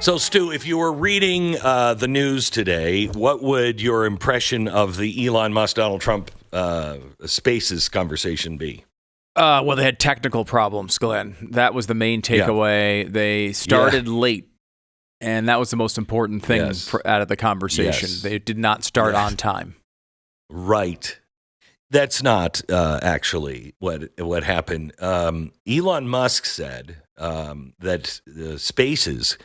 So, Stu, if you were reading the news today, what would your impression of the Elon Musk, Donald Trump Spaces conversation be? Well, they had technical problems, Glenn. That was the main takeaway. Yeah. They started late, and that was the most important thing out of the conversation. Yes. They did not start on time. Right. That's not actually what happened. Elon Musk said that the Spaces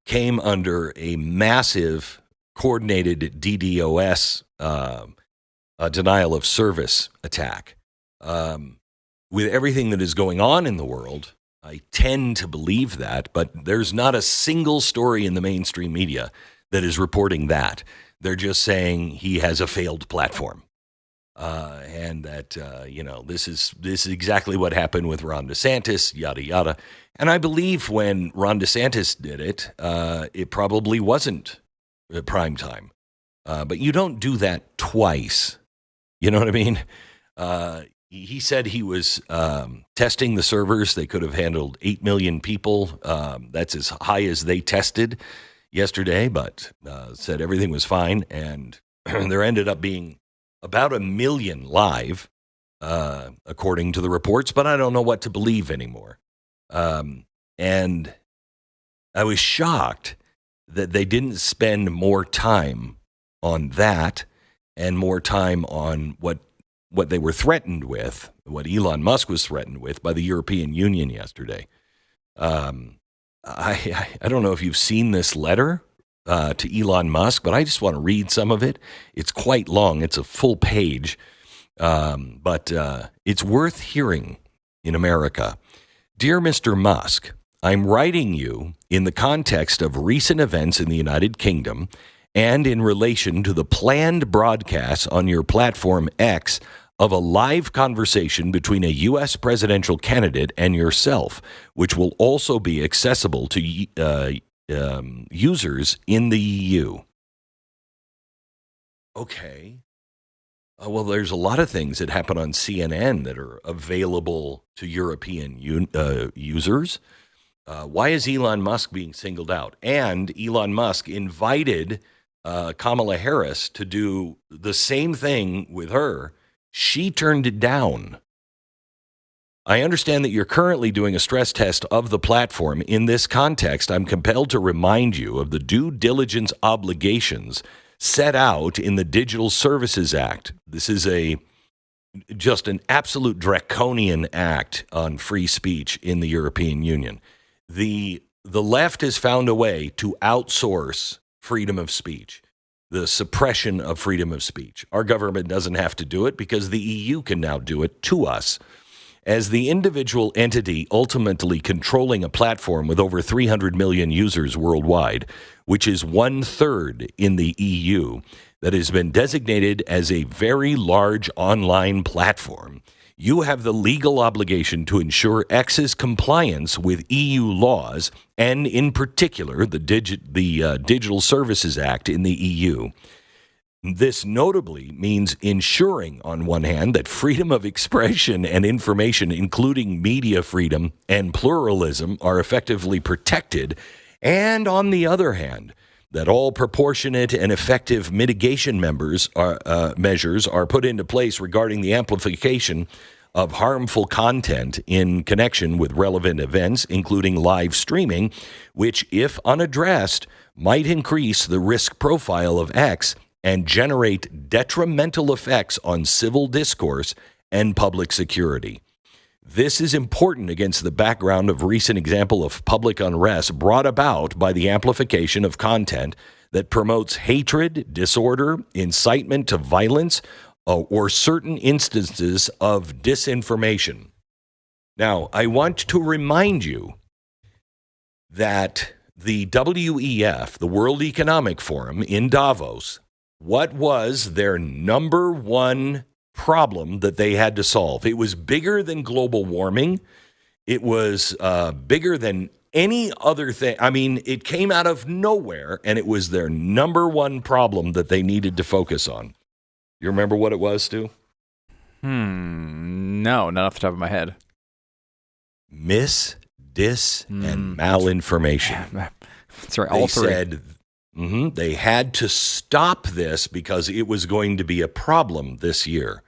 came under a massive coordinated DDoS denial of service attack. With everything that is going on in the world, I tend to believe that, but there's not a single story in the mainstream media that is reporting that. They're just saying he has a failed platform. And that, this is exactly what happened with Ron DeSantis, yada, yada. And I believe when Ron DeSantis did it, it probably wasn't prime time. But you don't do that twice. You know what I mean? He said he was testing the servers. They could have handled 8 million people. That's as high as they tested yesterday, but said everything was fine. And there ended up being about 1 million live, according to the reports, but I don't know what to believe anymore. And I was shocked that they didn't spend more time on that and more time on what they were threatened with, what Elon Musk was threatened with by the European Union yesterday. I don't know if you've seen this letter to Elon Musk, but I just want to read some of it. It's quite long. It's a full page, but it's worth hearing in America. Dear Mr. Musk, I'm writing you in the context of recent events in the United Kingdom and in relation to the planned broadcast on your platform X of a live conversation between a U.S. presidential candidate and yourself, which will also be accessible to users in the EU. Okay. Well, there's a lot of things that happen on CNN that are available to European users. Why is Elon Musk being singled out? And Elon Musk invited Kamala Harris to do the same thing with her. She turned it down. I understand that you're currently doing a stress test of the platform. In this context, I'm compelled to remind you of the due diligence obligations set out in the Digital Services Act. This is just an absolute draconian act on free speech in the European Union. The left has found a way to outsource freedom of speech, the suppression of freedom of speech. Our government doesn't have to do it because the EU can now do it to us. As the individual entity ultimately controlling a platform with over 300 million users worldwide, which is 1/3 in the EU, that has been designated as a very large online platform, you have the legal obligation to ensure X's compliance with EU laws and, in particular, the Digital Services Act in the EU. This notably means ensuring, on one hand, that freedom of expression and information, including media freedom and pluralism, are effectively protected, and on the other hand, that all proportionate and effective mitigation measures are put into place regarding the amplification of harmful content in connection with relevant events, including live streaming, which, if unaddressed, might increase the risk profile of X and generate detrimental effects on civil discourse and public security. This is important against the background of recent example of public unrest brought about by the amplification of content that promotes hatred, disorder, incitement to violence, or certain instances of disinformation. Now, I want to remind you that the WEF, the World Economic Forum in Davos, what was their number one problem that they had to solve? It was bigger than global warming. It was bigger than any other thing. I mean, it came out of nowhere, and it was their number one problem that they needed to focus on. You remember what it was, Stu? No, not off the top of my head. And malinformation. That's right. They All three. said they had to stop this because it was going to be a problem this year.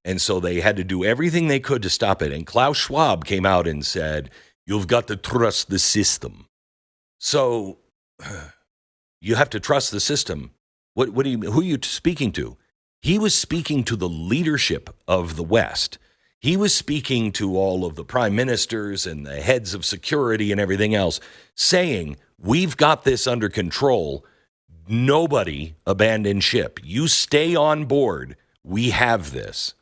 And so they had to do everything they could to stop it. And Klaus Schwab came out and said, you've got to trust the system. So you have to trust the system. Who are you speaking to? He was speaking to the leadership of the West. He was speaking to all of the prime ministers and the heads of security and everything else, saying, we've got this under control. Nobody abandon ship. You stay on board. We have this.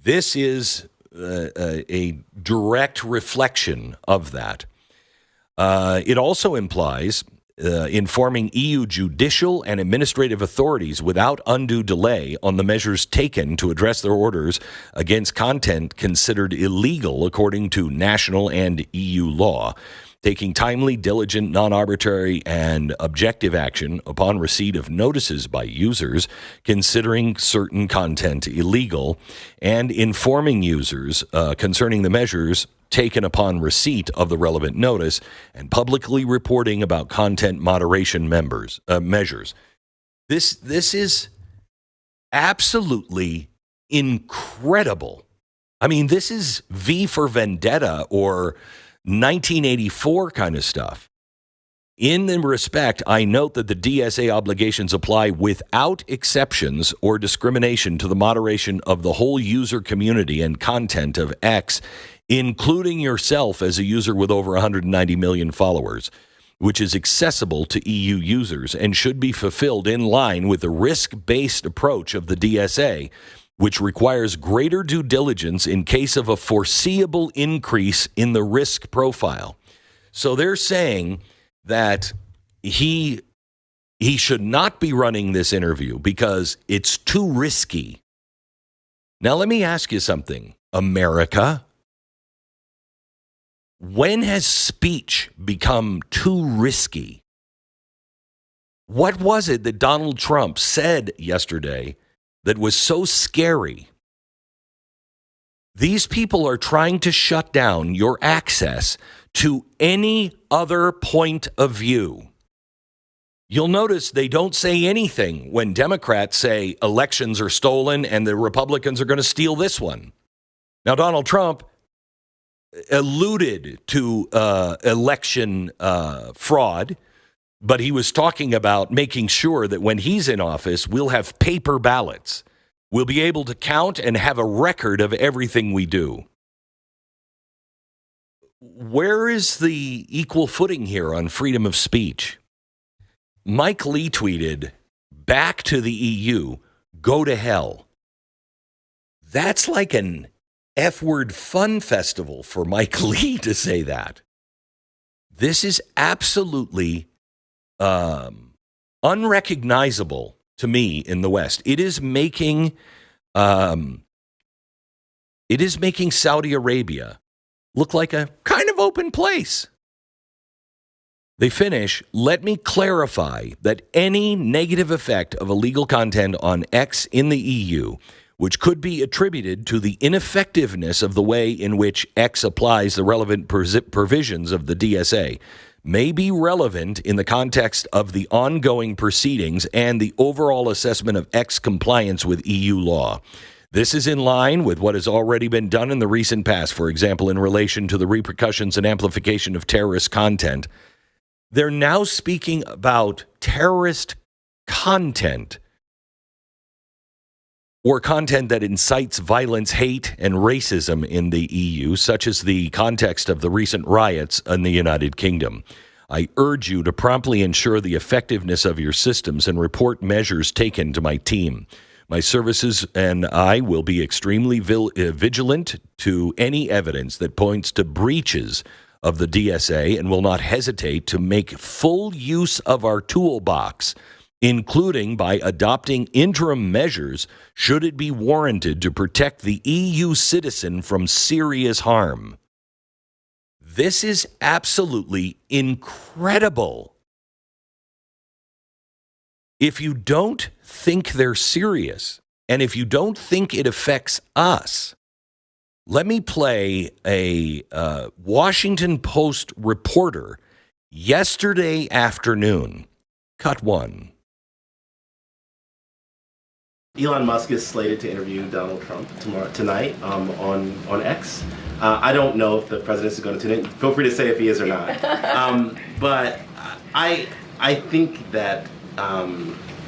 This is a direct reflection of that. It also implies informing EU judicial and administrative authorities without undue delay on the measures taken to address their orders against content considered illegal according to national and EU law, taking timely, diligent, non-arbitrary, and objective action upon receipt of notices by users considering certain content illegal, and informing users concerning the measures taken upon receipt of the relevant notice, and publicly reporting about content moderation measures. This is absolutely incredible. I mean, this is V for Vendetta or 1984 kind of stuff. In the respect, I note that the DSA obligations apply without exceptions or discrimination to the moderation of the whole user community and content of X, including yourself as a user with over 190 million followers, which is accessible to EU users and should be fulfilled in line with the risk-based approach of the DSA, which requires greater due diligence in case of a foreseeable increase in the risk profile. So they're saying that he should not be running this interview because it's too risky. Now, let me ask you something, America. When has speech become too risky? What was it that Donald Trump said yesterday that was so scary? These people are trying to shut down your access to any other point of view. You'll notice they don't say anything when Democrats say elections are stolen and the Republicans are going to steal this one. Now, Donald Trump alluded to election fraud, but he was talking about making sure that when he's in office, we'll have paper ballots. We'll be able to count and have a record of everything we do. Where is the equal footing here on freedom of speech? Mike Lee tweeted, "Back to the EU, go to hell." That's like an F-word fun festival for Mike Lee to say that. This is absolutely unrecognizable to me in the West. It is making Saudi Arabia look like a kind of open place. They finish, "Let me clarify that any negative effect of illegal content on X in the EU, which could be attributed to the ineffectiveness of the way in which X applies the relevant provisions of the DSA, may be relevant in the context of the ongoing proceedings and the overall assessment of X compliance with EU law. This is in line with what has already been done in the recent past, for example, in relation to the repercussions and amplification of terrorist content." They're now speaking about terrorist content or content that incites violence, hate, and racism in the EU, such as the context of the recent riots in the United Kingdom. I urge you to promptly ensure the effectiveness of your systems and report measures taken to my team. My services and I will be extremely vigilant to any evidence that points to breaches of the DSA and will not hesitate to make full use of our toolbox, including by adopting interim measures should it be warranted to protect the EU citizen from serious harm. This is absolutely incredible. If you don't think they're serious, and if you don't think it affects us, let me play a Washington Post reporter yesterday afternoon. Cut 1. Elon Musk is slated to interview Donald Trump tonight on X. I don't know if the president is going to tune in. Feel free to say if he is or not. But I think that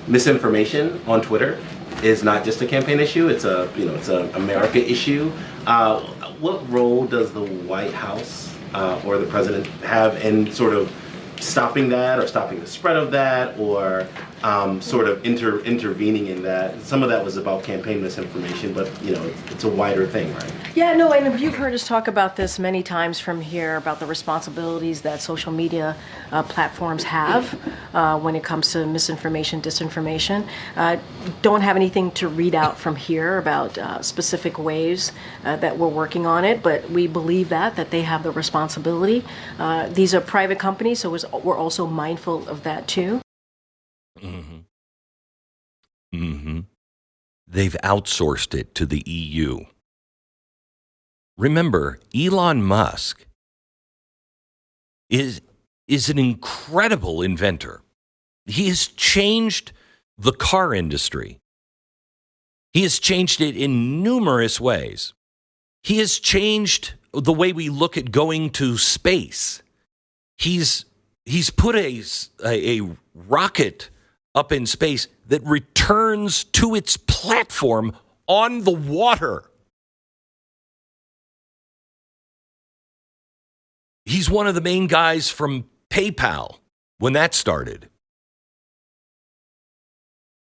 misinformation on Twitter is not just a campaign issue. It's a America issue. What role does the White House or the president have in sort of stopping that, or stopping the spread of that, or sort of intervening in that? Some of that was about campaign misinformation, but it's a wider thing, right? Yeah, no, and you've heard us talk about this many times from here, about the responsibilities that social media platforms have when it comes to misinformation, disinformation. Don't have anything to read out from here about specific ways that we're working on it, but we believe that they have the responsibility. These are private companies, so we're also mindful of that too. Mm-hmm. Mm-hmm. They've outsourced it to the EU. Remember, Elon Musk is an incredible inventor. He has changed the car industry. He has changed it in numerous ways. He has changed the way we look at going to space. He's put a rocket up in space that returns to its platform on the water. He's one of the main guys from PayPal when that started.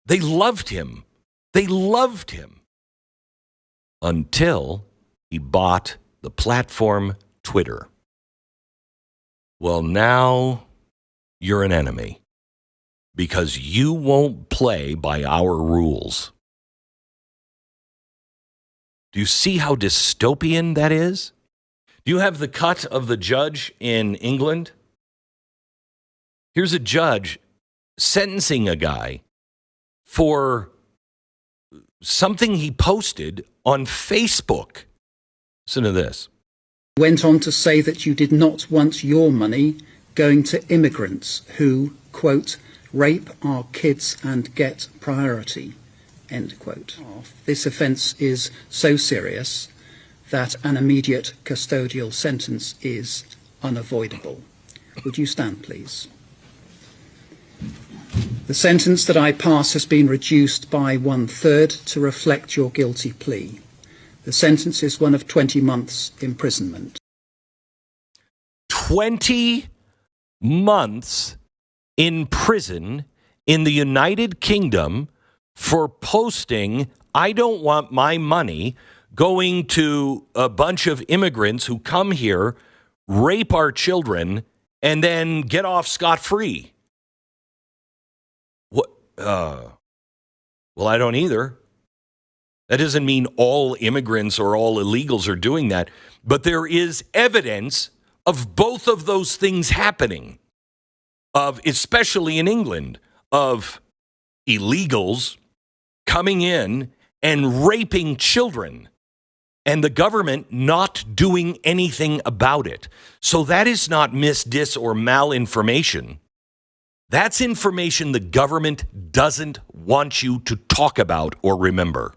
They loved him. They loved him. Until he bought the platform Twitter. Well, now you're an enemy because you won't play by our rules. Do you see how dystopian that is? Do you have the cut of the judge in England? Here's a judge sentencing a guy for something he posted on Facebook. Listen to this. Went on to say that you did not want your money going to immigrants who, quote, rape our kids and get priority, end quote. This offence is so serious that an immediate custodial sentence is unavoidable. Would you stand, please? The sentence that I pass has been reduced by 1/3 to reflect your guilty plea. The sentence is one of 20 months imprisonment. 20 months in prison in the United Kingdom for posting, I don't want my money going to a bunch of immigrants who come here, rape our children, and then get off scot-free. What? Well, I don't either. That doesn't mean all immigrants or all illegals are doing that, but there is evidence of both of those things happening, of, especially in England, of illegals coming in and raping children and the government not doing anything about it. So that is not dis, or malinformation. That's information the government doesn't want you to talk about or remember.